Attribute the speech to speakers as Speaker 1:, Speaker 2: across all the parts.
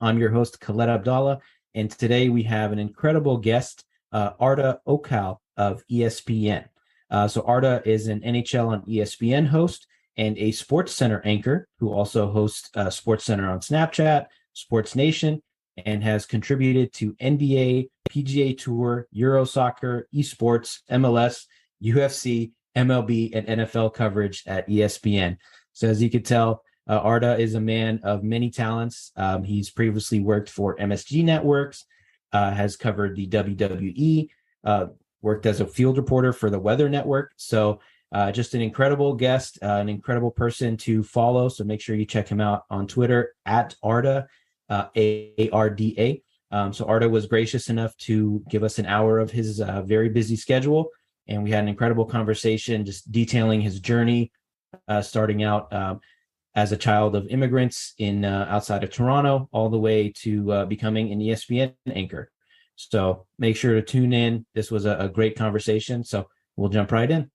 Speaker 1: I'm your host, Khaled Abdallah, and today we have an incredible guest, Arda Öcal of ESPN. So Arda is an NHL on ESPN host and a Sports Center anchor who also hosts Sports Center on Snapchat, Sports Nation, and has contributed to NBA, PGA Tour, Euro Soccer, esports, MLS, UFC, MLB, and NFL coverage at ESPN. So as you could tell, Arda is a man of many talents. He's previously worked for MSG Networks, has covered the WWE, worked as a field reporter for the Weather Network. So just an incredible guest, an incredible person to follow. So make sure you check him out on Twitter at Arda, ARDA. So Arda was gracious enough to give us an hour of his very busy schedule. And we had an incredible conversation just detailing his journey, starting out as a child of immigrants in outside of Toronto, all the way to becoming an ESPN anchor. So make sure to tune in. This was a great conversation. So we'll jump right in.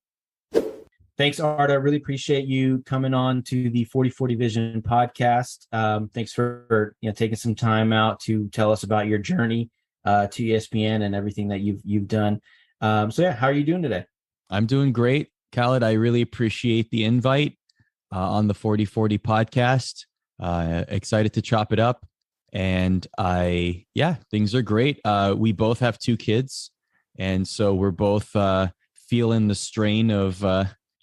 Speaker 1: Thanks, Arda. Really appreciate you coming on to the 4040 Vision podcast. Thanks for taking some time out to tell us about your journey to ESPN and everything that you've done. How are you doing today?
Speaker 2: I'm doing great, Khaled. I really appreciate the invite on the 4040 podcast. Excited to chop it up. And things are great. We both have 2 kids. And so we're both feeling the strain of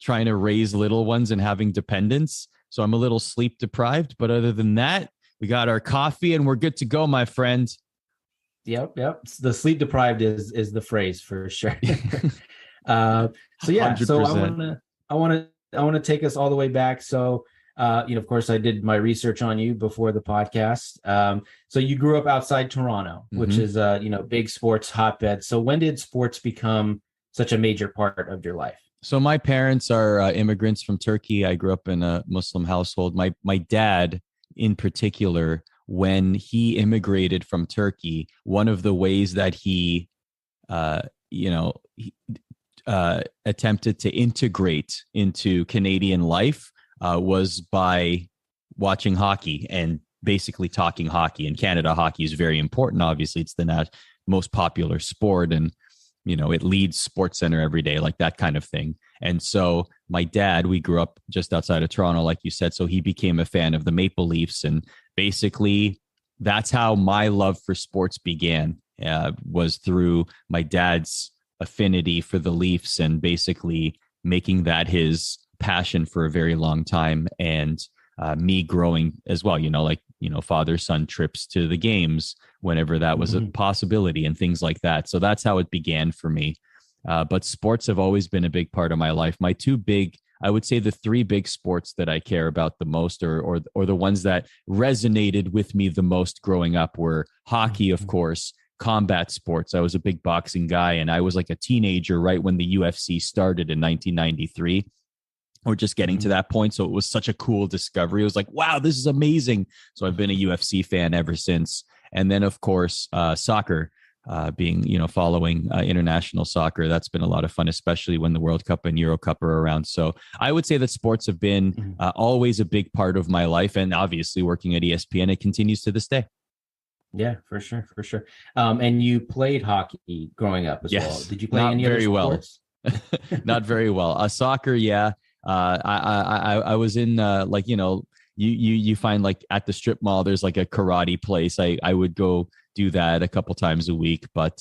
Speaker 2: trying to raise little ones and having dependents. So I'm a little sleep deprived, but other than that, we got our coffee and we're good to go, my friend.
Speaker 1: Yep. The sleep deprived is the phrase for sure. So
Speaker 2: 100%.
Speaker 1: I want to take us all the way back. So, of course, I did my research on you before the podcast. So you grew up outside Toronto, which is big sports hotbed. So when did sports become such a major part of your life?
Speaker 2: So my parents are immigrants from Turkey. I grew up in a Muslim household. My dad, in particular, when he immigrated from Turkey, one of the ways that he attempted to integrate into Canadian life was by watching hockey and basically talking hockey. In Canada, hockey is very important. Obviously, it's the most popular sport, and it leads Sports Center every day, like that kind of thing. And so my dad, we grew up just outside of Toronto, like you said, so he became a fan of the Maple Leafs. And basically, that's how my love for sports began, was through my dad's affinity for the Leafs and basically making that his passion for a very long time. And me growing as well, father-son trips to the games whenever that was a possibility and things like that. So that's how it began for me. But sports have always been a big part of my life. My 2 big, I would say the 3 big sports that I care about the most, or the ones that resonated with me the most growing up, were hockey, of course, combat sports. I was a big boxing guy, and I was like a teenager right when the UFC started in 1993. Or just getting to that point. So it was such a cool discovery. It was like, wow, this is amazing. So I've been a UFC fan ever since. And then, of course, soccer, following international soccer. That's been a lot of fun, especially when the World Cup and Euro Cup are around. So I would say that sports have been always a big part of my life. And obviously working at ESPN, it continues to this day.
Speaker 1: Yeah, for sure. And you played hockey growing up as well. Did you play any other sports?
Speaker 2: Not very well. Soccer, yeah. I was in you find like at the strip mall there's like a karate place. I would go do that a couple times a week, but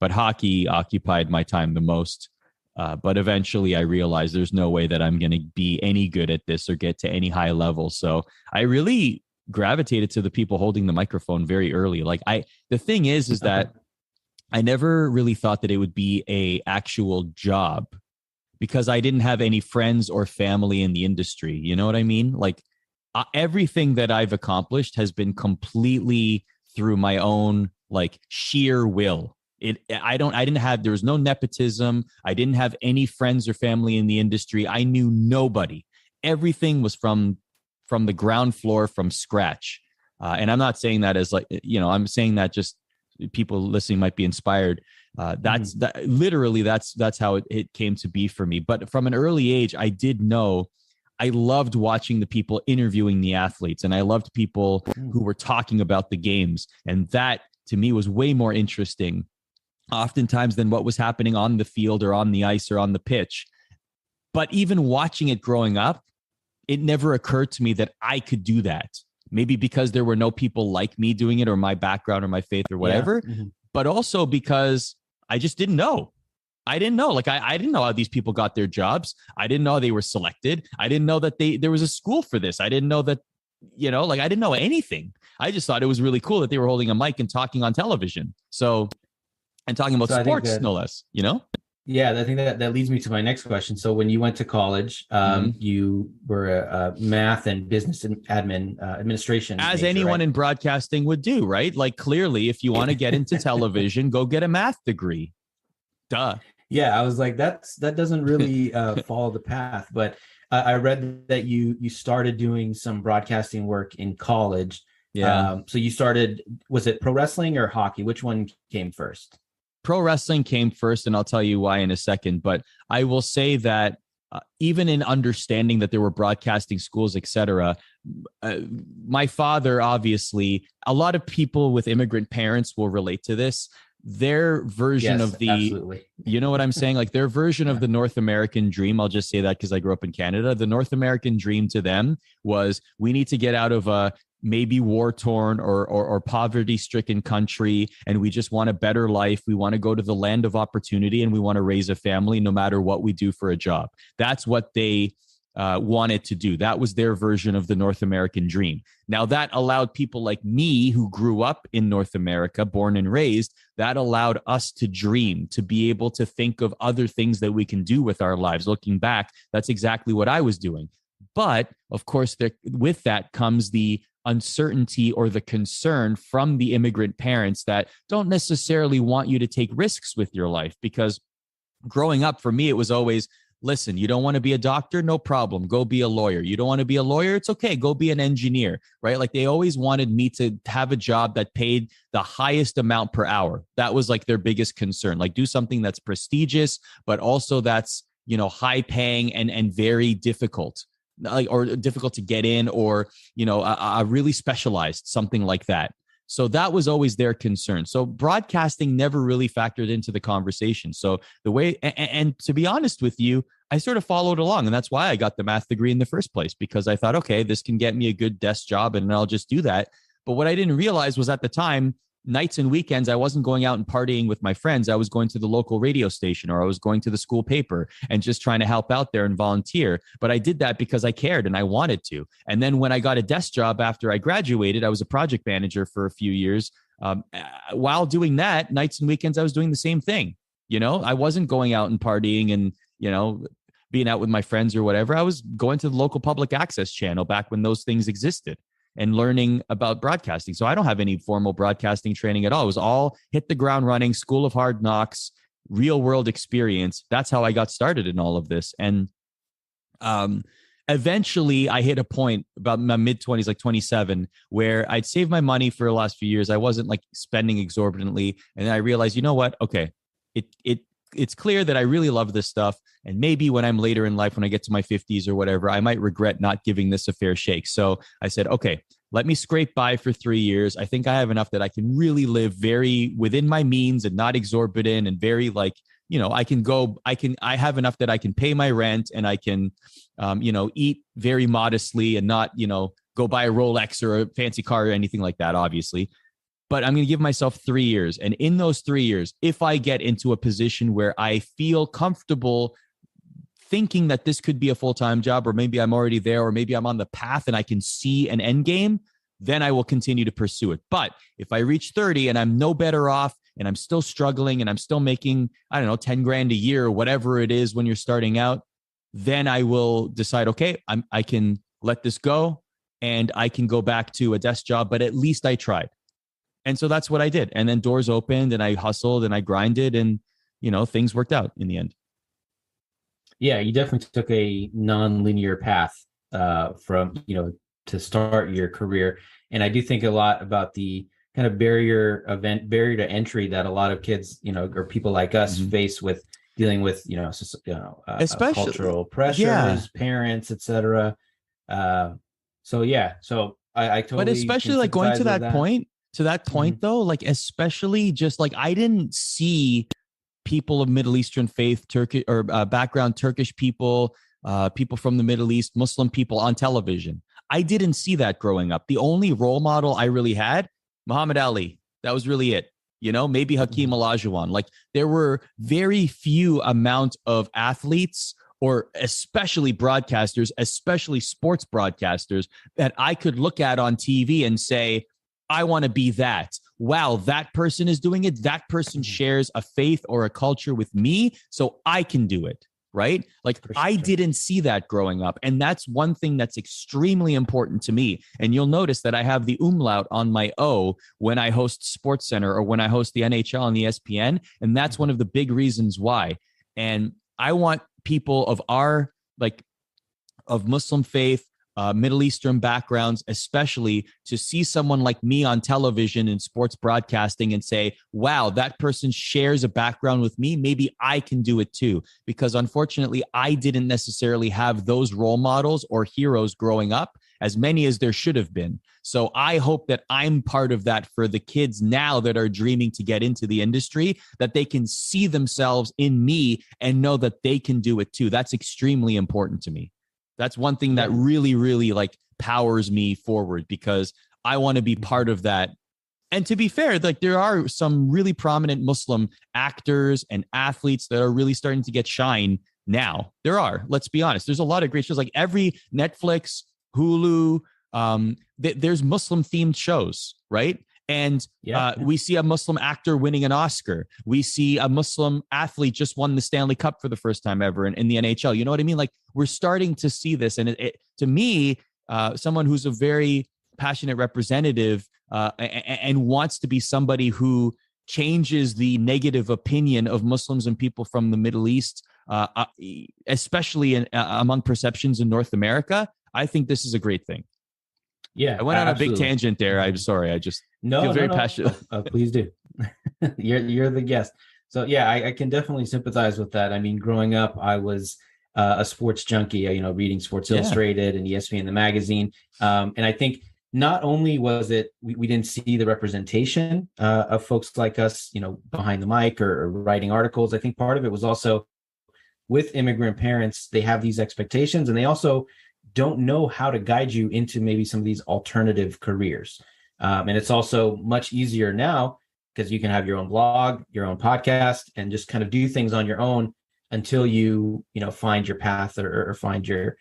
Speaker 2: hockey occupied my time the most. But eventually I realized there's no way that I'm going to be any good at this or get to any high level. So I really gravitated to the people holding the microphone very early. The thing is that I never really thought that it would be a actual job, because I didn't have any friends or family in the industry. You know what I mean? Everything that I've accomplished has been completely through my own sheer will. There was no nepotism. I didn't have any friends or family in the industry. I knew nobody. Everything was from the ground floor, from scratch. And I'm not saying that as I'm saying that just people listening might be inspired. That's how it came to be for me. But from an early age, I did know I loved watching the people interviewing the athletes, and I loved people who were talking about the games. And that to me was way more interesting oftentimes than what was happening on the field or on the ice or on the pitch. But even watching it growing up, it never occurred to me that I could do that. Maybe because there were no people like me doing it, or my background or my faith or whatever, but also because I just didn't know. I didn't know. Like, I didn't know how these people got their jobs. I didn't know they were selected. I didn't know that there was a school for this. I didn't know that, like, I didn't know anything. I just thought it was really cool that they were holding a mic and talking on television. So, and talking about sports, no less,
Speaker 1: Yeah, I think that leads me to my next question. So when you went to college, you were a math and business administration.
Speaker 2: As
Speaker 1: major,
Speaker 2: anyone
Speaker 1: right?
Speaker 2: in broadcasting would do, right? Like, clearly, if you want to get into television, go get a math degree. Duh.
Speaker 1: Yeah, I was like, that doesn't really follow the path. But I read that you started doing some broadcasting work in college.
Speaker 2: Yeah.
Speaker 1: So you started, was it pro wrestling or hockey? Which one came first?
Speaker 2: Pro wrestling came first, and I'll tell you why in a second. But I will say that even in understanding that there were broadcasting schools, etc., my father, obviously, a lot of people with immigrant parents will relate to this. Their version of the,
Speaker 1: absolutely.
Speaker 2: You know what I'm saying? Like, their version of the North American dream, I'll just say that because I grew up in Canada. The North American dream to them was, we need to get out of a maybe war-torn or poverty-stricken country, and we just want a better life. We want to go to the land of opportunity, and we want to raise a family no matter what we do for a job. That's what they wanted to do. That was their version of the North American dream. Now, that allowed people like me, who grew up in North America, born and raised, that allowed us to dream, to be able to think of other things that we can do with our lives. Looking back, that's exactly what I was doing. But of course, with that comes the uncertainty or the concern from the immigrant parents that don't necessarily want you to take risks with your life. Because growing up, for me, it was always, listen, you don't want to be a doctor? No problem. Go be a lawyer. You don't want to be a lawyer? It's okay. Go be an engineer, right? Like, they always wanted me to have a job that paid the highest amount per hour. That was like their biggest concern. Like, do something that's prestigious, but also that's, high paying and very difficult. Like, or difficult to get in, or a really specialized, something like that. So that was always their concern. So broadcasting never really factored into the conversation. So the way, and to be honest with you, I sort of followed along, and that's why I got the math degree in the first place, because I thought, okay, this can get me a good desk job, and I'll just do that. But what I didn't realize was, at the time, nights and weekends, I wasn't going out and partying with my friends. I was going to the local radio station, or I was going to the school paper and just trying to help out there and volunteer. But I did that because I cared and I wanted to. And then when I got a desk job after I graduated, I was a project manager for a few years. While doing that, nights and weekends, I was doing the same thing. I wasn't going out and partying and, being out with my friends or whatever. I was going to the local public access channel back when those things existed, and learning about broadcasting. So I don't have any formal broadcasting training at all. It was all hit the ground running, school of hard knocks, real world experience. That's how I got started in all of this. And eventually I hit a point about my mid-20s, like 27, where I'd saved my money for the last few years. I wasn't like spending exorbitantly. And then I realized, you know what? Okay, it's clear that I really love this stuff. And maybe when I'm later in life, when I get to my 50s or whatever, I might regret not giving this a fair shake. So I said, okay, let me scrape by for 3 years. I think I have enough that I can really live very within my means and not exorbitant, and very like, I have enough that I can pay my rent, and I can, eat very modestly, and not, go buy a Rolex or a fancy car or anything like that, obviously. But I'm going to give myself 3 years. And in those 3 years, if I get into a position where I feel comfortable thinking that this could be a full-time job, or maybe I'm already there, or maybe I'm on the path and I can see an end game, then I will continue to pursue it. But if I reach 30 and I'm no better off, and I'm still struggling, and I'm still making, 10 grand a year, or whatever it is when you're starting out, then I will decide, okay, I can let this go, and I can go back to a desk job, but at least I tried. And so that's what I did. And then doors opened, and I hustled and I grinded, and, things worked out in the end.
Speaker 1: Yeah, you definitely took a non-linear path from, to start your career. And I do think a lot about the kind of barrier to entry that a lot of kids, or people like us face with, dealing with,
Speaker 2: Especially,
Speaker 1: cultural
Speaker 2: yeah.
Speaker 1: pressures, parents, etc. So yeah, so I
Speaker 2: But
Speaker 1: totally
Speaker 2: especially
Speaker 1: can
Speaker 2: like going
Speaker 1: sympathize with that.
Speaker 2: to that point though, like especially just like I didn't see people of Middle Eastern faith, Turkish or background, Turkish people, people from the Middle East, Muslim people on television. I didn't see that growing up. The only role model I really had, Muhammad Ali. That was really it. You know, maybe Hakeem
Speaker 1: Mhm.
Speaker 2: Olajuwon. Like there were very few amount of athletes or especially broadcasters, especially sports broadcasters that I could look at on TV and say, I want to be that. Wow, that person is doing it. That person
Speaker 1: Mhm.
Speaker 2: shares a faith or a culture with me, so I can do it. Right? Like
Speaker 1: For
Speaker 2: I
Speaker 1: sure.
Speaker 2: didn't see that growing up. And that's one thing that's extremely important to me. And you'll notice that I have the umlaut on my O when I host Sports Center or when I host the NHL on ESPN. And that's one
Speaker 1: Mhm.
Speaker 2: of the big reasons why. And I want people of our like of Muslim faith, Middle Eastern backgrounds, especially to see someone like me on television and sports broadcasting and say, wow, that person shares a background with me. Maybe I can do it too. Because unfortunately, I didn't necessarily have those role models or heroes growing up, as many as there should have been. So I hope that I'm part of that for the kids now that are dreaming to get into the industry, that they can see themselves in me and know that they can do it too. That's extremely important to me. That's one thing that
Speaker 1: Yeah.
Speaker 2: really, really like powers me forward because I want to be
Speaker 1: Mhm.
Speaker 2: part of that. And to be fair, like there are some really prominent Muslim actors and athletes that are really starting to get shine now. There are, let's be honest. There's a lot of great shows like every Netflix, Hulu, there's Muslim themed shows, right? And
Speaker 1: Yeah. Yeah.
Speaker 2: we see a Muslim actor winning an Oscar. We see a Muslim athlete just won the Stanley Cup for the first time ever in the NHL. You know what I mean? Like we're starting to see this. And to me, someone who's a very passionate representative and wants to be somebody who changes the negative opinion of Muslims and people from the Middle East, especially among perceptions in North America, I think this is a great thing.
Speaker 1: Yeah,
Speaker 2: I went on a big
Speaker 1: absolutely.
Speaker 2: tangent there. I'm
Speaker 1: Mhm.
Speaker 2: sorry. I just feel
Speaker 1: No, no,
Speaker 2: very passionate.
Speaker 1: no. Please do. You're the guest. So yeah, I can definitely sympathize with that. I mean, growing up, I was a sports junkie. Reading Sports
Speaker 2: Yeah.
Speaker 1: Illustrated and ESPN the magazine. And I think not only was it we didn't see the representation of folks like us, behind the mic or writing articles. I think part of it was also with immigrant parents, they have these expectations, and they also don't know how to guide you into maybe some of these alternative careers. And it's also much easier now because you can have your own blog, your own podcast, and just kind of do things on your own until you find your path or find your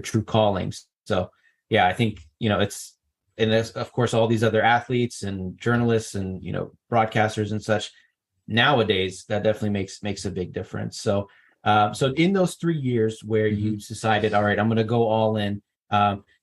Speaker 1: true callings. So yeah, I think it's, and there's of course all these other athletes and journalists and broadcasters and such nowadays that definitely makes a big difference. So in those 3 years where
Speaker 2: Mm-hmm.
Speaker 1: you decided, all right, I'm going to go all in,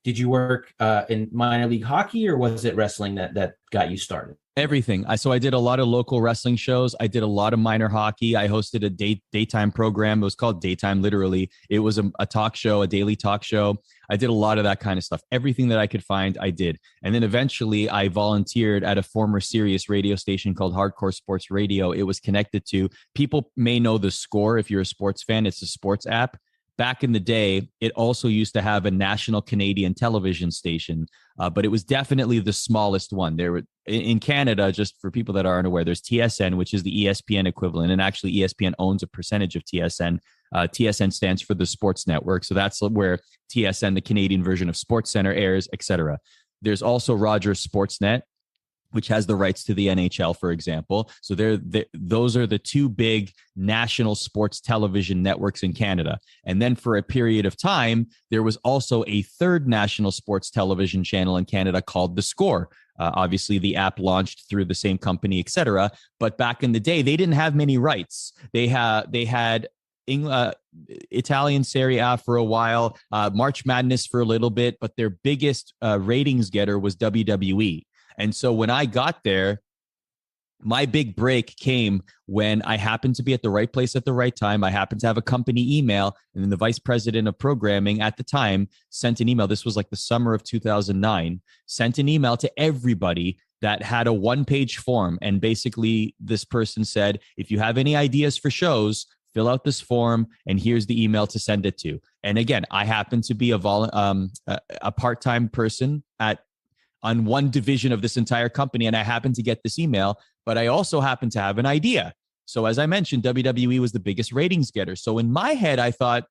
Speaker 1: did you work in minor league hockey, or was it wrestling that got you started?
Speaker 2: Everything. So I did a lot of local wrestling shows. I did a lot of minor hockey. I hosted a daytime program. It was called Daytime, literally. It was a talk show, a daily talk show. I did a lot of that kind of stuff. Everything that I could find, I did. And then eventually I volunteered at a former Sirius radio station called Hardcore Sports Radio. It was connected to, people may know The Score if you're a sports fan. It's a sports app. Back in the day, it also used to have a national Canadian television station, but it was definitely the smallest one. There were in Canada, just for people that aren't aware, there's TSN, which is the ESPN equivalent, and actually ESPN owns a percentage of TSN. TSN stands for the Sports Network, so that's where TSN, the Canadian version of Sports Center, airs, etc. There's also Rogers Sportsnet, which has the rights to the NHL, for example. So those are the two big national sports television networks in Canada. And then for a period of time, there was also a third national sports television channel in Canada called The Score. Obviously, the app launched through the same company, et cetera. But back in the day, they didn't have many rights. They had Italian Serie A for a while, March Madness for a little bit, but their biggest ratings getter was WWE. And so when I got there, my big break came when I happened to be at the right place at the right time. I happened to have a company email, and then the vice president of programming at the time sent an email. This was like the summer of 2009, sent an email to everybody that had a one-page form. And basically this person said, if you have any ideas for shows, fill out this form, and here's the email to send it to. And again, I happen to be a part-time person on one division of this entire company, and I happen to get this email, but I also happen to have an idea. So as I mentioned, WWE was the biggest ratings getter. So in my head, I thought,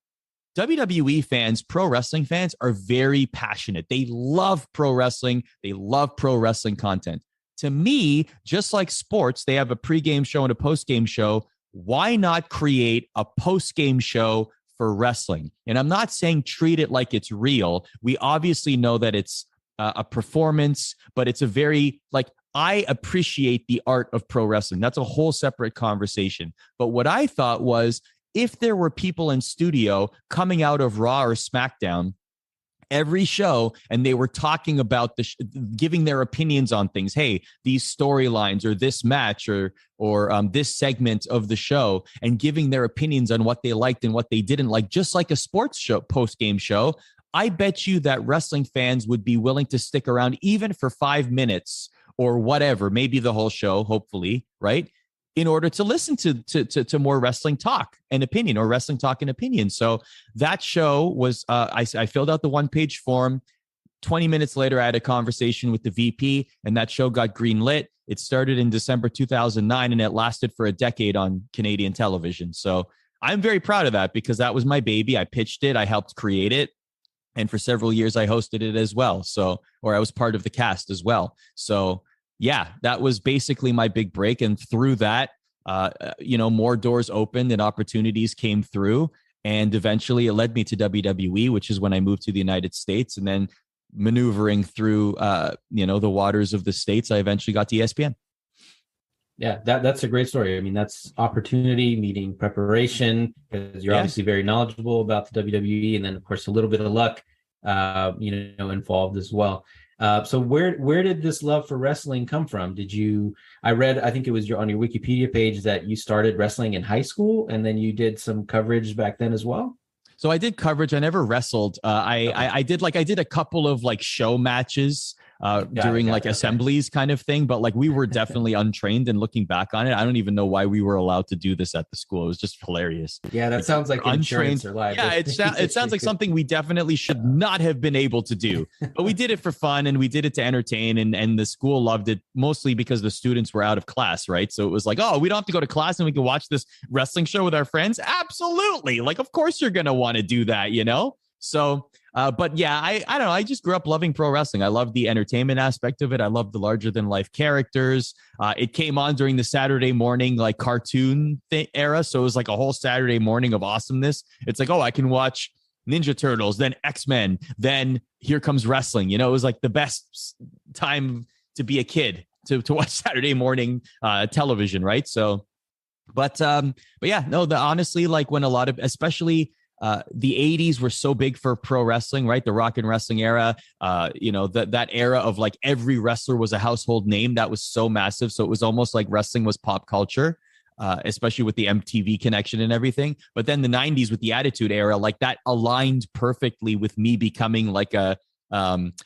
Speaker 2: WWE fans, pro wrestling fans, are very passionate. They love pro wrestling. They love pro wrestling content. To me, just like sports, they have a pregame show and a postgame show. Why not create a postgame show for wrestling? And I'm not saying treat it like it's real. We obviously know that it's a performance, but it's a very, like, I appreciate the art of pro wrestling. That's a whole separate conversation. But what I thought was, if there were people in studio coming out of Raw or SmackDown every show, and they were talking about giving their opinions on things, hey, these storylines or this match or this segment of the show, and giving their opinions on what they liked and what they didn't like, just like a sports show, post-game show, I bet you that wrestling fans would be willing to stick around even for 5 minutes or whatever, maybe the whole show, hopefully, right? In order to listen to more wrestling talk and opinion, or wrestling talk and opinion. So that show was, I filled out the 1-page form. 20 minutes later, I had a conversation with the VP, and that show got greenlit. It started in December 2009, and it lasted for a decade on Canadian television. So I'm very proud of that, because that was my baby. I pitched it. I helped create it. And for several years, I hosted it as well. So, or I was part of the cast as well. So yeah, that was basically my big break. And through that, more doors opened and opportunities came through. And eventually it led me to WWE, which is when I moved to the United States. And then maneuvering through, the waters of the States, I eventually got to ESPN.
Speaker 1: Yeah, that's a great story. I mean, that's opportunity meeting preparation, because you're obviously very knowledgeable about the WWE, and then of course a little bit of luck, involved as well. So where did this love for wrestling come from? I read, I think it was on your Wikipedia page, that you started wrestling in high school, and then you did some coverage back then as well?
Speaker 2: So I did coverage. I never wrestled. I did a couple of like show matches during assemblies kind of thing, but like we were definitely untrained, and looking back on it, I don't even know why we were allowed to do this at the school. It was just hilarious.
Speaker 1: Yeah, that sounds like
Speaker 2: untrained. Yeah, it sounds like something we definitely should not have been able to do, but we did it for fun, and we did it to entertain, and the school loved it, mostly because the students were out of class, right? So it was like, oh, we don't have to go to class and we can watch this wrestling show with our friends. Absolutely. Like, of course you're going to want to do that, So, but yeah, I don't know. I just grew up loving pro wrestling. I love the entertainment aspect of it. I love the larger than life characters. It came on during the Saturday morning, like cartoon era. So it was like a whole Saturday morning of awesomeness. It's like, oh, I can watch Ninja Turtles, then X-Men, then here comes wrestling. It was like the best time to be a kid to watch Saturday morning television. Right. So, but yeah, no, honestly, like when a lot of, especially the 80s were so big for pro wrestling, right? The rock and wrestling era, that era of like every wrestler was a household name. That was so massive. So it was almost like wrestling was pop culture, especially with the MTV connection and everything. But then the 90s with the Attitude Era, like that aligned perfectly with me becoming like a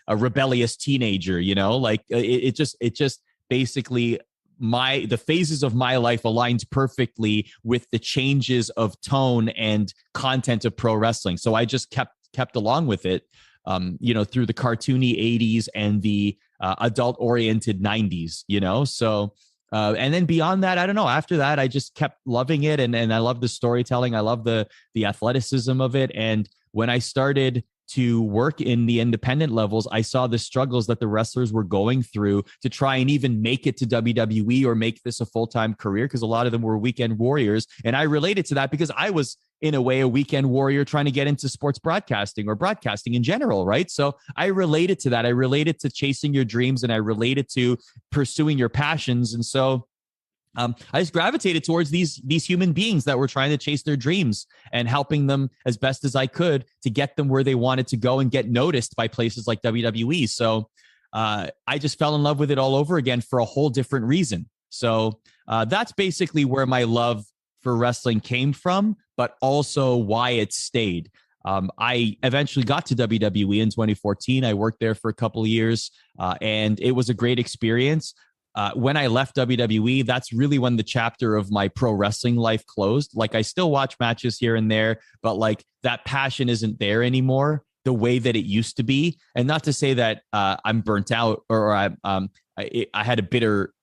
Speaker 2: rebellious teenager, like it just basically the phases of my life aligned perfectly with the changes of tone and content of pro wrestling. So I just kept along with it, through the cartoony 80s and the adult oriented 90s, so, and then beyond that, I don't know, after that, I just kept loving it. And I love the storytelling. I love the athleticism of it. And when I started to work in the independent levels, I saw the struggles that the wrestlers were going through to try and even make it to WWE or make this a full-time career, because a lot of them were weekend warriors. And I related to that because I was, in a way, a weekend warrior trying to get into sports broadcasting or broadcasting in general, right? So I related to that. I related to chasing your dreams, and I related to pursuing your passions. And so I just gravitated towards these human beings that were trying to chase their dreams, and helping them as best as I could to get them where they wanted to go and get noticed by places like WWE. So I just fell in love with it all over again for a whole different reason. So that's basically where my love for wrestling came from, but also why it stayed. I eventually got to WWE in 2014. I worked there for a couple of years, and it was a great experience. when I left WWE, that's really when the chapter of my pro wrestling life closed. Like, I still watch matches here and there, but like that passion isn't there anymore the way that it used to be. And not to say that I'm burnt out or I had a bitter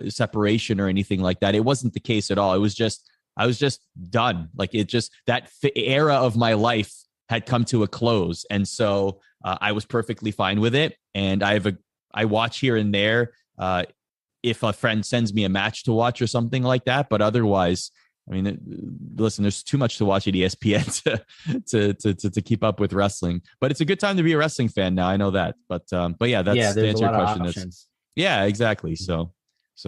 Speaker 2: separation or anything like that. It wasn't the case at all. It was just, I was just done. Like, it just, that era of my life had come to a close. And so I was perfectly fine with it. And I watch here and there if a friend sends me a match to watch or something like that. But otherwise, I mean, listen, there's too much to watch at ESPN to keep up with wrestling. But it's a good time to be a wrestling fan now. I know that. But yeah, that's to answer your question. Yeah, exactly. So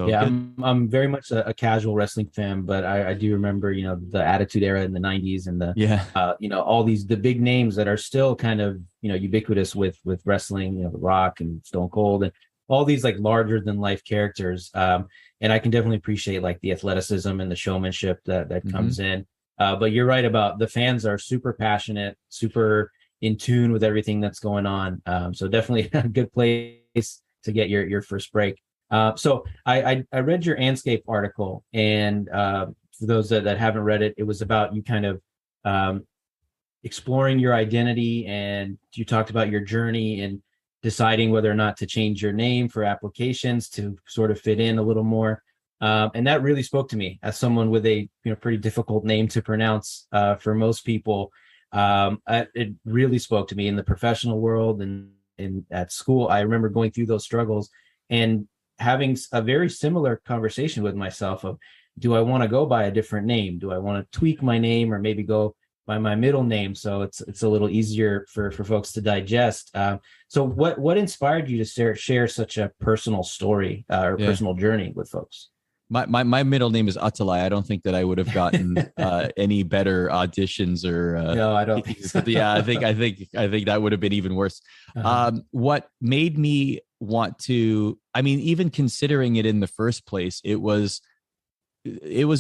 Speaker 1: yeah, I'm very much a casual wrestling fan, but I do remember, the Attitude Era in the 90s and all the big names that are still kind of, ubiquitous with wrestling, The Rock and Stone Cold and all these like larger than life characters. And I can definitely appreciate like the athleticism and the showmanship that comes in. But you're right about the fans are super passionate, super in tune with everything that's going on. So definitely a good place to get your first break. So I read your Anscape article, and for those that haven't read it, it was about you kind of exploring your identity, and you talked about your journey and deciding whether or not to change your name for applications to sort of fit in a little more. And that really spoke to me as someone with a pretty difficult name to pronounce for most people. It really spoke to me in the professional world and at school. I remember going through those struggles and having a very similar conversation with myself of, do I want to go by a different name? Do I want to tweak my name or maybe go by my middle name so it's a little easier for folks to digest? So what inspired you to share such a personal story or personal journey with folks?
Speaker 2: My middle name is Atalay. I don't think that I would have gotten any better auditions or
Speaker 1: no, I don't think so.
Speaker 2: Yeah, I think that would have been even worse. What made me want to, I mean, even considering it in the first place, it was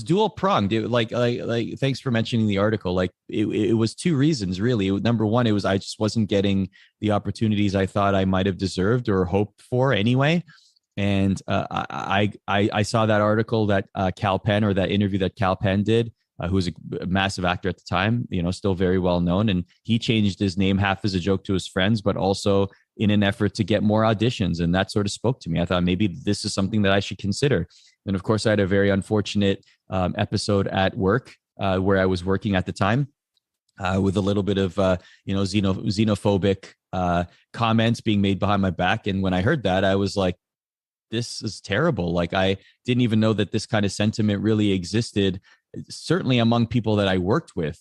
Speaker 2: dual pronged. Like thanks for mentioning the article. Like it was two reasons really. Number one, it was I just wasn't getting the opportunities I thought I might have deserved or hoped for anyway. And I saw that article that Cal Penn, or that interview that Cal Penn did, who was a massive actor at the time, still very well known. And he changed his name half as a joke to his friends, but also in an effort to get more auditions. And that sort of spoke to me. I thought maybe this is something that I should consider. And of course, I had a very unfortunate episode at work where I was working at the time with a little bit of, xenophobic comments being made behind my back. And when I heard that, I was like, this is terrible. Like, I didn't even know that this kind of sentiment really existed, certainly among people that I worked with,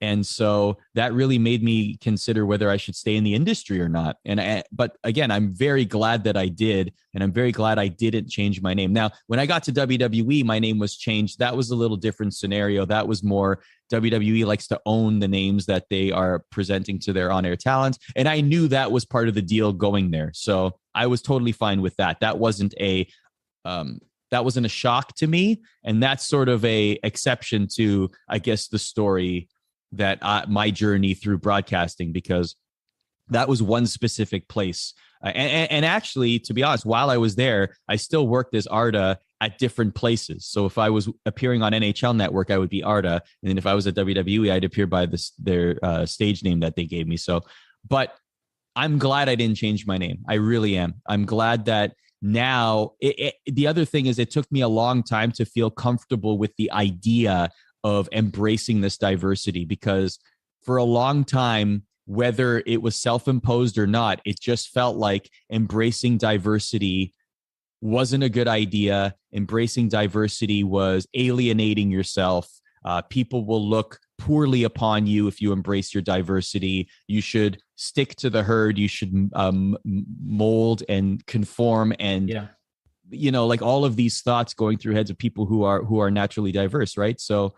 Speaker 2: And so that really made me consider whether I should stay in the industry or not. But again, I'm very glad that I did. And I'm very glad I didn't change my name. Now, when I got to WWE, my name was changed. That was a little different scenario. That was more WWE likes to own the names that they are presenting to their on-air talent. And I knew that was part of the deal going there. So I was totally fine with that. That wasn't a shock to me. And that's sort of a exception to, I guess, the story that my journey through broadcasting, because that was one specific place. And actually, to be honest, while I was there, I still worked as Arda at different places. So if I was appearing on NHL Network, I would be Arda. And then if I was at WWE, I'd appear by their stage name that they gave me. So, but I'm glad I didn't change my name. I really am. I'm glad that now, the other thing is it took me a long time to feel comfortable with the idea of embracing this diversity, because for a long time, whether it was self-imposed or not, it just felt like embracing diversity wasn't a good idea. Embracing diversity was alienating yourself. People will look poorly upon you if you embrace your diversity. You should stick to the herd. You should mold and conform, and like all of these thoughts going through heads of people who are naturally diverse, right? So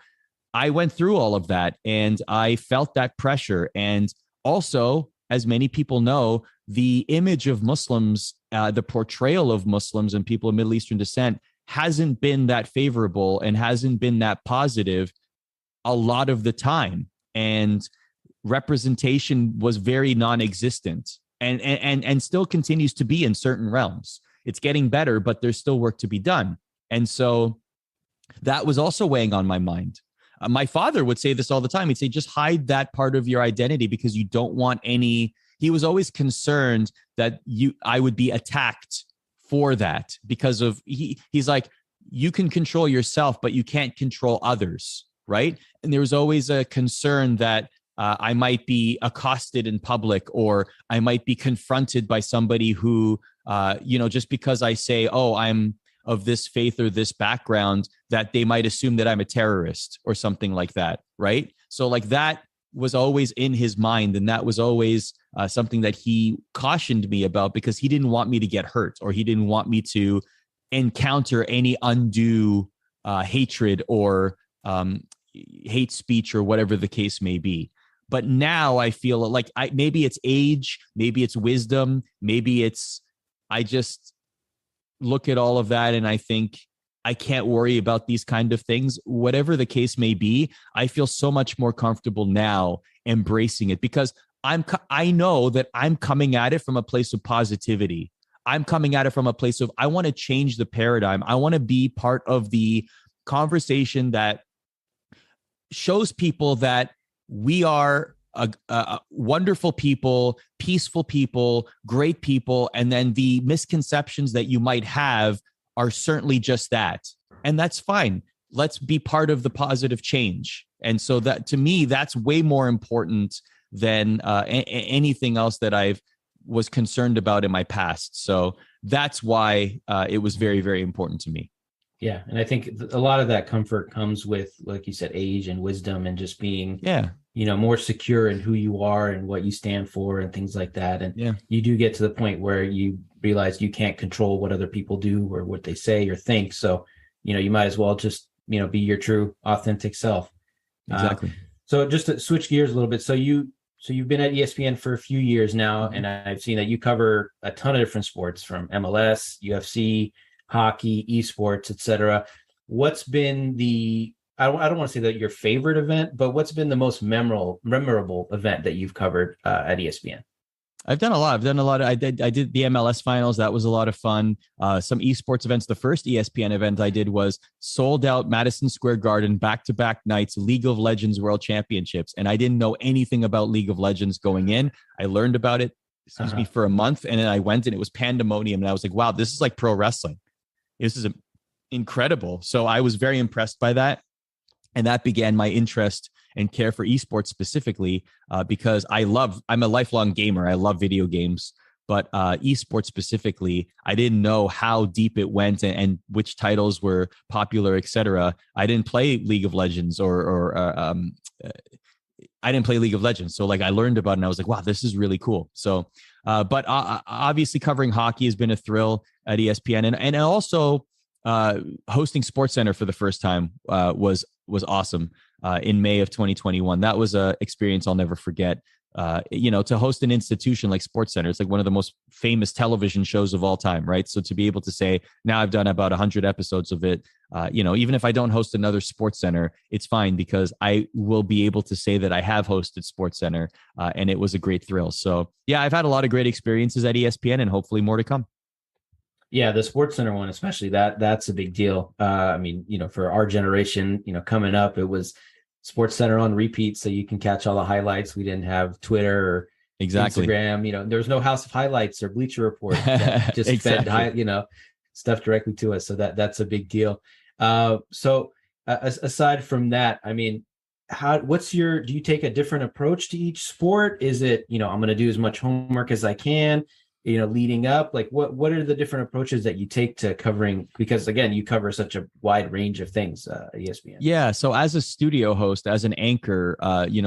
Speaker 2: I went through all of that, and I felt that pressure. And also, as many people know, the image of Muslims, the portrayal of Muslims and people of Middle Eastern descent hasn't been that favorable and hasn't been that positive a lot of the time. And representation was very non-existent and still continues to be in certain realms. it's getting better, but there's still work to be done. And so that was also weighing on my mind. My father would say this all the time. He'd say, just hide that part of your identity because you don't want any. He was always concerned that I would be attacked for that because of he's like, you can control yourself, but you can't control others. Right. And there was always a concern that I might be accosted in public, or I might be confronted by somebody who, just because I say, oh, I'm of this faith or this background, that they might assume that I'm a terrorist or something like that. Right. So like that was always in his mind. And that was always something that he cautioned me about, because he didn't want me to get hurt, or he didn't want me to encounter any undue hatred or hate speech or whatever the case may be. But now I feel like maybe it's age, maybe it's wisdom, maybe I just look at all of that and I think I can't worry about these kind of things. Whatever the case may be, I feel so much more comfortable now embracing it, because I know that I'm coming at it from a place of positivity. I'm coming at it from a place of, I want to change the paradigm. I want to be part of the conversation that shows people that we are wonderful people, peaceful people, great people. And then the misconceptions that you might have are certainly just that. And that's fine. Let's be part of the positive change. And so that, to me, that's way more important than anything else that I've was concerned about in my past. So that's why it was very, very important to me.
Speaker 1: Yeah. And I think a lot of that comfort comes with, like you said, age and wisdom and just being, more secure in who you are and what you stand for and things like that. And you do get to the point where you realize you can't control what other people do or what they say or think. So, you might as well just, be your true authentic self.
Speaker 2: Exactly.
Speaker 1: So just to switch gears a little bit. So you've been at ESPN for a few years now, and I've seen that you cover a ton of different sports, from MLS, UFC, hockey, esports, etc. What's been I don't want to say that your favorite event, but what's been the most memorable event that you've covered at ESPN?
Speaker 2: I've done a lot. I did the MLS finals. That was a lot of fun. Some esports events. The first ESPN event I did was sold out Madison Square Garden, back-to-back nights, League of Legends World Championships. And I didn't know anything about League of Legends going in. I learned about it, for a month. And then I went and it was pandemonium. And I was like, wow, this is like pro wrestling. This is incredible. So I was very impressed by that. And that began my interest and care for esports specifically, because I'm a lifelong gamer. I love video games, but esports specifically, I didn't know how deep it went and which titles were popular, etc. I didn't play League of Legends I didn't play League of Legends. So like I learned about it and I was like, wow, this is really cool. So, but obviously covering hockey has been a thrill at ESPN, and also hosting SportsCenter for the first time was awesome. In May of 2021. That was an experience I'll never forget. To host an institution like SportsCenter, it's like one of the most famous television shows of all time, right? So to be able to say, now I've done about 100 episodes of it, even if I don't host another SportsCenter, it's fine, because I will be able to say that I have hosted SportsCenter, and it was a great thrill. So yeah, I've had a lot of great experiences at ESPN, and hopefully more to come.
Speaker 1: Yeah, the SportsCenter one, especially that's a big deal. For our generation, coming up, it was SportsCenter on repeat, so you can catch all the highlights. We didn't have Twitter or Instagram. There was no House of Highlights or Bleacher Report that just fed stuff directly to us. So that's a big deal. Aside from that, do you take a different approach to each sport? Is it, I'm going to do as much homework as I can, leading up? Like what are the different approaches that you take to covering, because again, you cover such a wide range of things, ESPN?
Speaker 2: Yeah. So as a studio host, as an anchor,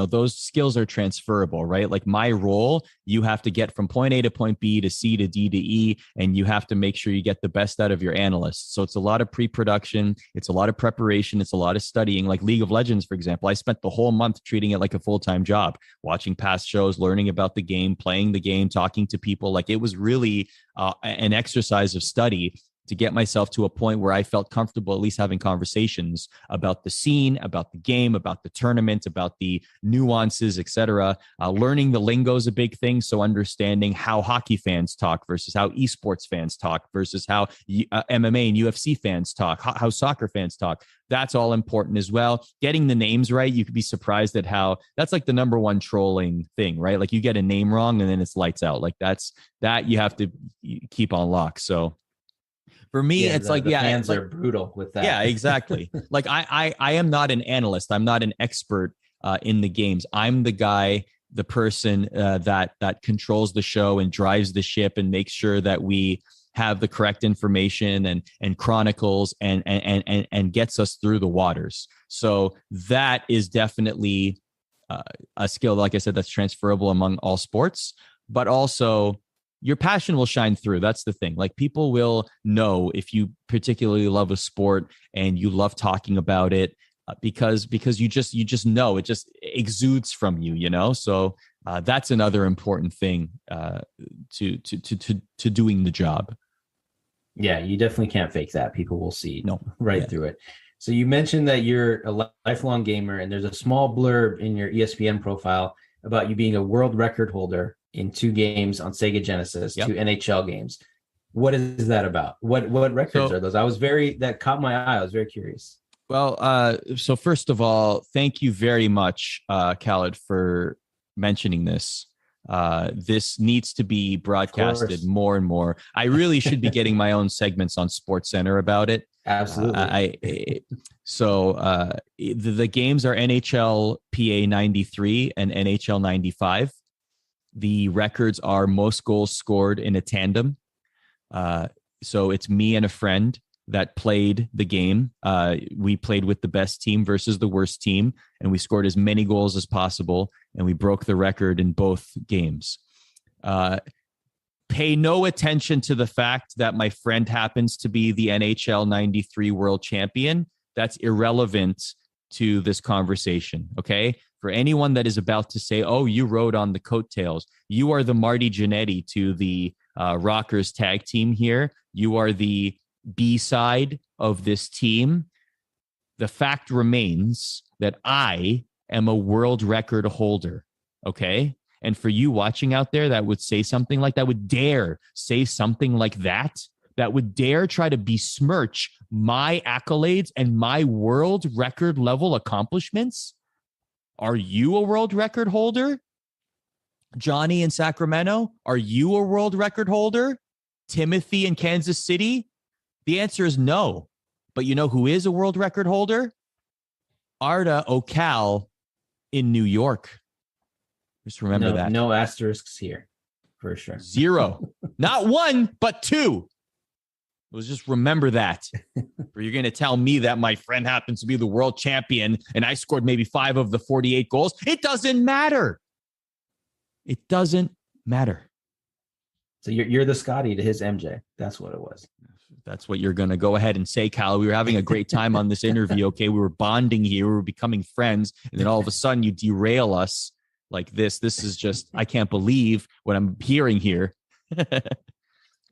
Speaker 2: those skills are transferable, right? Like my role, you have to get from point A to point B to C to D to E, and you have to make sure you get the best out of your analysts. So it's a lot of pre-production. It's a lot of preparation. It's a lot of studying. Like League of Legends, for example, I spent the whole month treating it like a full-time job, watching past shows, learning about the game, playing the game, talking to people. Like it was really an exercise of study. to get myself to a point where I felt comfortable at least having conversations about the scene, about the game, about the tournament, about the nuances, etc. Learning the lingo is a big thing. So understanding how hockey fans talk versus how esports fans talk versus how MMA and UFC fans talk, how soccer fans talk. That's all important as well. Getting the names right, you could be surprised at how that's like the number one trolling thing, right? Like you get a name wrong and then it's lights out. Like that you have to keep on lock. So for me, it's
Speaker 1: the fans are brutal with that.
Speaker 2: Yeah, exactly. Like I am not an analyst. I'm not an expert in the games. I'm the guy, the person that controls the show and drives the ship and makes sure that we have the correct information and chronicles and gets us through the waters. So that is definitely a skill, like I said, that's transferable among all sports, but also your passion will shine through. That's the thing. Like people will know if you particularly love a sport and you love talking about it because you just know it just exudes from you, you know? So that's another important thing to doing the job.
Speaker 1: Yeah, you definitely can't fake that. People will see
Speaker 2: right
Speaker 1: through it. So you mentioned that you're a lifelong gamer, and there's a small blurb in your ESPN profile about you being a world record holder in 2 games on Sega Genesis, 2 NHL games. What is that about? What records are those? That caught my eye. I was very curious.
Speaker 2: Well, so first of all, thank you very much, Khaled, for mentioning this. This needs to be broadcasted more and more. I really should be getting my own segments on SportsCenter about it.
Speaker 1: Absolutely.
Speaker 2: The games are NHL PA 93 and NHL 95. The records are most goals scored in a tandem. So it's me and a friend that played the game. We played with the best team versus the worst team, and we scored as many goals as possible, and we broke the record in both games. Pay no attention to the fact that my friend happens to be the NHL 93 world champion. That's irrelevant to this conversation, okay? For anyone that is about to say, oh, you rode on the coattails, you are the Marty Jannetty to the Rockers tag team here. You are the B-side of this team. The fact remains that I am a world record holder, okay? And for you watching out there that would say something like that, would dare say something like that would dare try to besmirch my accolades and my world record level accomplishments. Are you a world record holder? Johnny in Sacramento, are you a world record holder? Timothy in Kansas City? The answer is no. But you know who is a world record holder? Arda Öcal in New York. Just remember that.
Speaker 1: No asterisks here, for sure.
Speaker 2: 0. Not 1, but 2. Let's just remember that. Or you're going to tell me that my friend happens to be the world champion and I scored maybe 5 of the 48 goals. It doesn't matter. It doesn't matter.
Speaker 1: So you're the Scotty to his MJ. That's what it was.
Speaker 2: That's what you're going to go ahead and say, Cal. We were having a great time on this interview. Okay. We were bonding here. We were becoming friends. And then all of a sudden you derail us like this. This is just, I can't believe what I'm hearing here.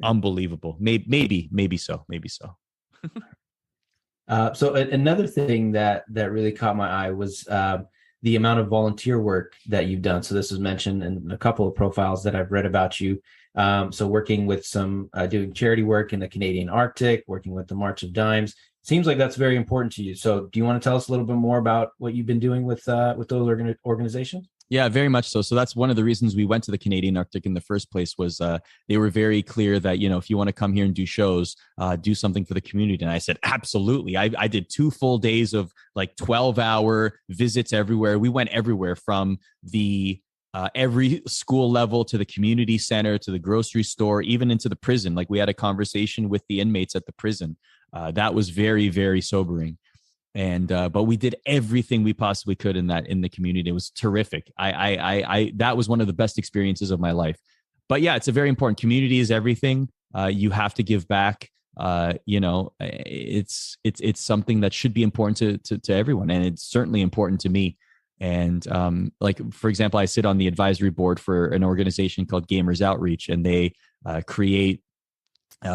Speaker 2: Unbelievable. Maybe so.
Speaker 1: So another thing that really caught my eye was the amount of volunteer work that you've done. So this was mentioned in a couple of profiles that I've read about you. So working with some doing charity work in the Canadian Arctic, working with the March of Dimes. Seems like that's very important to you. So do you want to tell us a little bit more about what you've been doing with those organizations?
Speaker 2: Yeah, very much so. So that's one of the reasons we went to the Canadian Arctic in the first place was they were very clear that, you know, if you want to come here and do shows, do something for the community. And I said, absolutely. I did 2 full days of like 12-hour visits everywhere. We went everywhere from the every school level to the community center, to the grocery store, even into the prison. Like we had a conversation with the inmates at the prison. That was very, very sobering. And but we did everything we possibly could in the community. It was terrific. I that was one of the best experiences of my life. But yeah, it's a very important. Community is everything. You have to give back. You know, it's something that should be important to everyone, and it's certainly important to me. And like for example, I sit on the advisory board for an organization called Gamers Outreach, and they create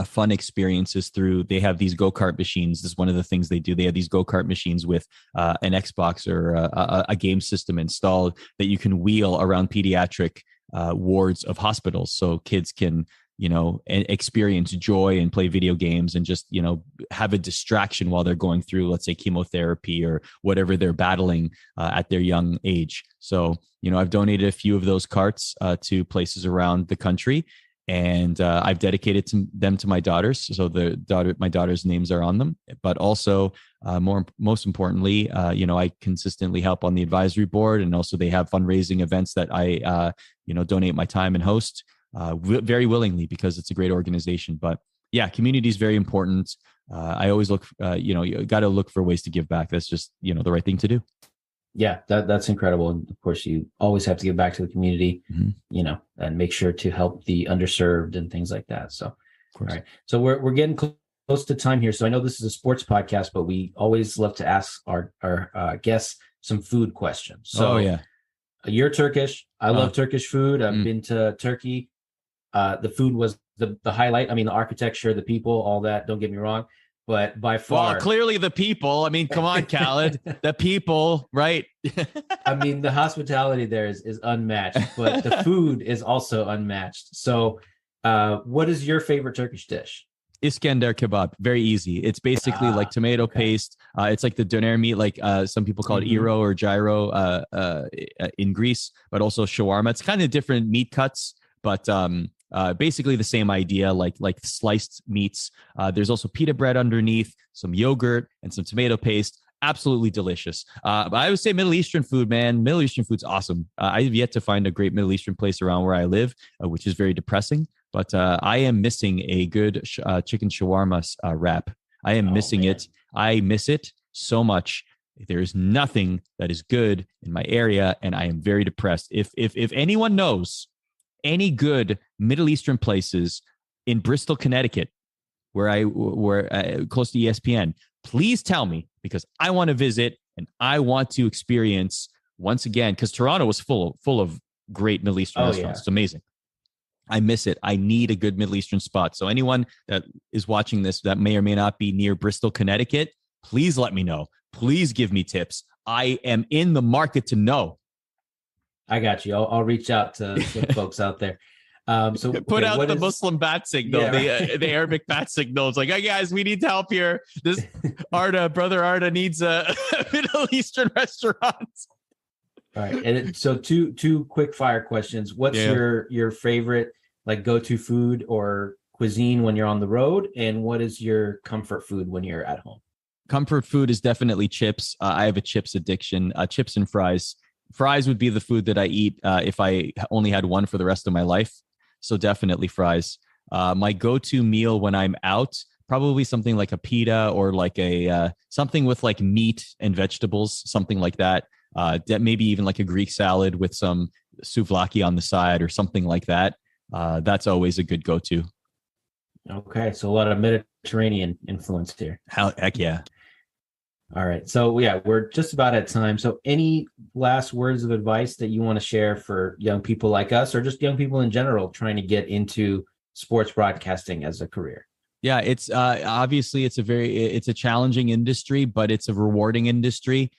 Speaker 2: fun experiences through. They have these go-kart machines. This is one of the things they do. They have these go-kart machines with an Xbox or a game system installed that you can wheel around pediatric wards of hospitals, so kids can experience joy and play video games and just have a distraction while they're going through, let's say, chemotherapy or whatever they're battling at their young age. So I've donated a few of those carts to places around the country, and I've dedicated them to my daughters. So my daughters' names are on them. But also, most importantly, I consistently help on the advisory board, and also they have fundraising events that I donate my time and host very willingly, because it's a great organization. But yeah, community is very important. I always look, you got to look for ways to give back. That's just the right thing to do.
Speaker 1: Yeah, that's incredible. And of course, you always have to give back to the community, and make sure to help the underserved and things like that. So, all right. So we're getting close to time here. So I know this is a sports podcast, but we always love to ask our guests some food questions. So you're Turkish. I love Turkish food. I've been to Turkey. The food was the highlight. I mean, the architecture, the people, all that. Don't get me wrong. But by far,
Speaker 2: well, clearly the people. I mean, come on, Khaled, the people, right?
Speaker 1: I mean, the hospitality there is unmatched, but the food is also unmatched. So, what is your favorite Turkish dish?
Speaker 2: Iskender kebab. Very easy. It's basically like tomato paste. It's like the doner meat, like some people call it gyro or gyro in Greece, but also shawarma. It's kind of different meat cuts, but basically the same idea, like sliced meats. There's also pita bread underneath, some yogurt, and some tomato paste. Absolutely delicious. But I would say Middle Eastern food, man. Middle Eastern food's awesome. I've yet to find a great Middle Eastern place around where I live, which is very depressing. But I am missing a good chicken shawarma wrap. I am missing it. I miss it so much. There is nothing that is good in my area, and I am very depressed. If anyone knows any good Middle Eastern places in Bristol, Connecticut, where close to ESPN, please tell me, because I want to visit and I want to experience once again, because Toronto was full of great Middle Eastern restaurants. It's amazing. I miss it. I need a good Middle Eastern spot. So anyone that is watching this that may or may not be near Bristol, Connecticut, please let me know. Please give me tips. I am in the market to know.
Speaker 1: I got you. I'll reach out to some folks out there. So
Speaker 2: put out the Muslim bat signal, the Arabic bat signal. It's like, hey guys, we need help here. This brother Arda needs a Middle Eastern restaurant.
Speaker 1: All right, and so two quick fire questions. What's your favorite like go-to food or cuisine when you're on the road, and what is your comfort food when you're at home?
Speaker 2: Comfort food is definitely chips. I have a chips addiction. Chips and fries. Fries would be the food that I eat if I only had one for the rest of my life. So definitely fries. My go-to meal when I'm out, probably something like a pita or like a something with like meat and vegetables, something like that. Maybe even like a Greek salad with some souvlaki on the side or something like that. That's always a good go-to.
Speaker 1: Okay, so a lot of Mediterranean influence here.
Speaker 2: Heck yeah.
Speaker 1: All right. So we're just about at time. So any last words of advice that you want to share for young people like us, or just young people in general trying to get into sports broadcasting as a career?
Speaker 2: Yeah, it's obviously it's a challenging industry, but it's a rewarding industry.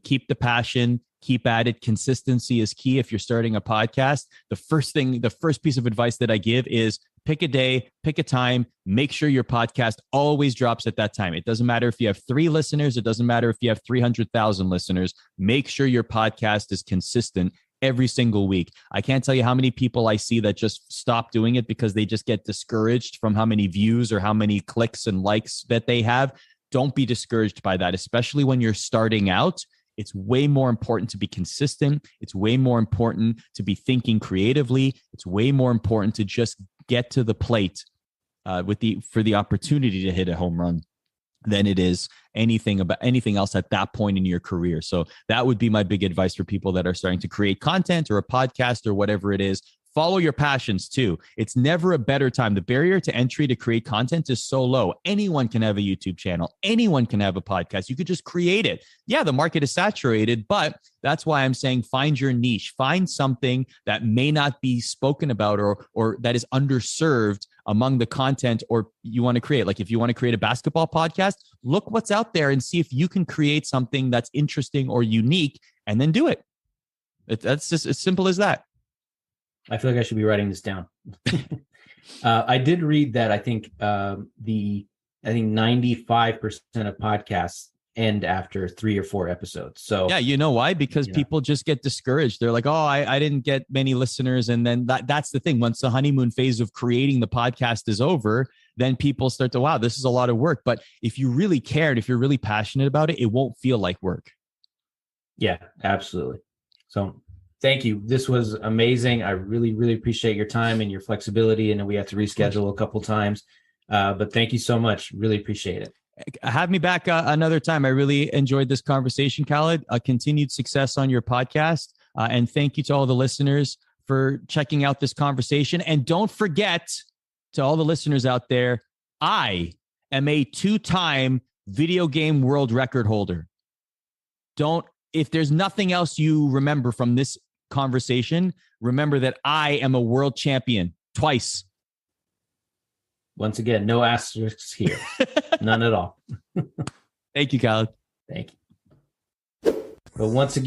Speaker 2: Keep the passion, keep at it. Consistency is key. If you're starting a podcast, the first piece of advice that I give is pick a day, pick a time, make sure your podcast always drops at that time. It doesn't matter if you have 3 listeners. It doesn't matter if you have 300,000 listeners. Make sure your podcast is consistent every single week. I can't tell you how many people I see that just stop doing it because they just get discouraged from how many views or how many clicks and likes that they have. Don't be discouraged by that, especially when you're starting out. It's way more important to be consistent. It's way more important to be thinking creatively. It's way more important to just get to the plate for the opportunity to hit a home run than it is anything else at that point in your career. So that would be my big advice for people that are starting to create content or a podcast or whatever it is. Follow your passions too. It's never a better time. The barrier to entry to create content is so low. Anyone can have a YouTube channel. Anyone can have a podcast. You could just create it. Yeah, the market is saturated, but that's why I'm saying find your niche. Find something that may not be spoken about or that is underserved among the content or you want to create. Like if you want to create a basketball podcast, look what's out there and see if you can create something that's interesting or unique and then do it. That's just as simple as that.
Speaker 1: I feel like I should be writing this down. I did read that I think 95% of podcasts end after 3 or 4 episodes. So
Speaker 2: yeah, you know why? Because people just get discouraged. They're like, oh, I didn't get many listeners. And then that's the thing. Once the honeymoon phase of creating the podcast is over, then people start to, wow, this is a lot of work. But if you really cared, if you're really passionate about it, it won't feel like work.
Speaker 1: Yeah, absolutely. So thank you. This was amazing. I really, really appreciate your time and your flexibility. And we have to reschedule a couple times. But thank you so much. Really appreciate it.
Speaker 2: Have me back another time. I really enjoyed this conversation, Khaled. Continued success on your podcast. And thank you to all the listeners for checking out this conversation. And don't forget, to all the listeners out there, I am a 2-time video game world record holder. If there's nothing else you remember from this conversation, remember that I am a world champion twice.
Speaker 1: Once again, no asterisks here. None at all.
Speaker 2: Thank you, Khaled.
Speaker 1: Thank you. But once again,